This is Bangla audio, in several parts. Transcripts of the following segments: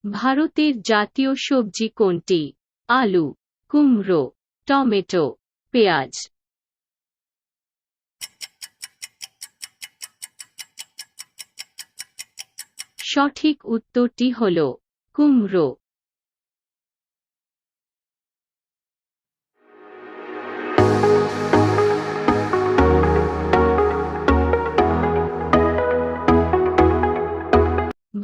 ভারতের জাতীয় সবজি কোনটি? আলু, কুমড়ো, টমেটো, পেঁয়াজ। সঠিক উত্তরটি হল কুমড়ো।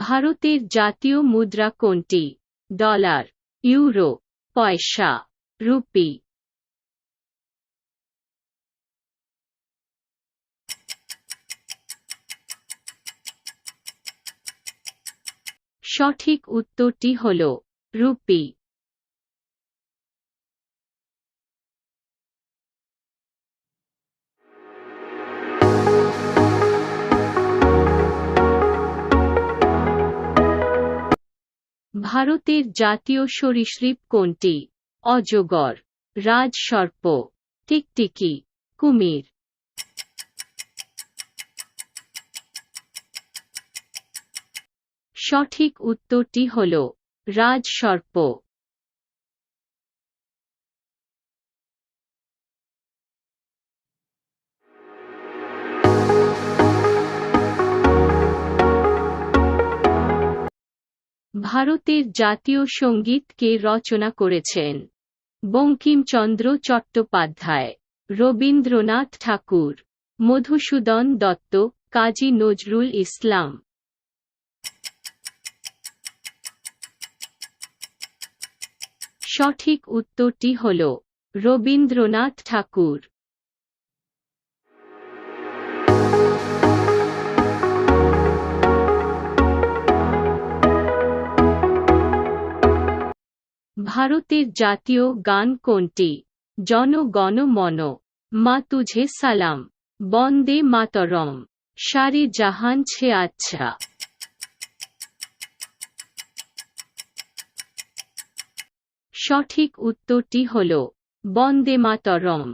ভারতের জাতীয় মুদ্রা কোনটি? ডলার, ইউরো, পয়সা, রুপি। সঠিক উত্তরটি হল রুপি। ভারতের জাতীয় সরীসৃপ কোনটি? অজগর, রাজসর্প, টিকটিকি, কুমির। সঠিক উত্তরটি হল রাজসর্প। ভারতের জাতীয় সঙ্গীত কে রচনা করেছেন? বঙ্কিমচন্দ্র চট্টোপাধ্যায়, রবীন্দ্রনাথ ঠাকুর, মধুসূদন দত্ত, কাজী নজরুল ইসলাম। সঠিক উত্তরটি হল রবীন্দ্রনাথ ঠাকুর। ভারতের জাতীয় গান কোনটি? জন গণ মন, মা তুঝে সালাম, বন্দে মাতরম, সারে জাহান ছে আচ্ছা। সঠিক উত্তরটি হল বন্দে মাতরম।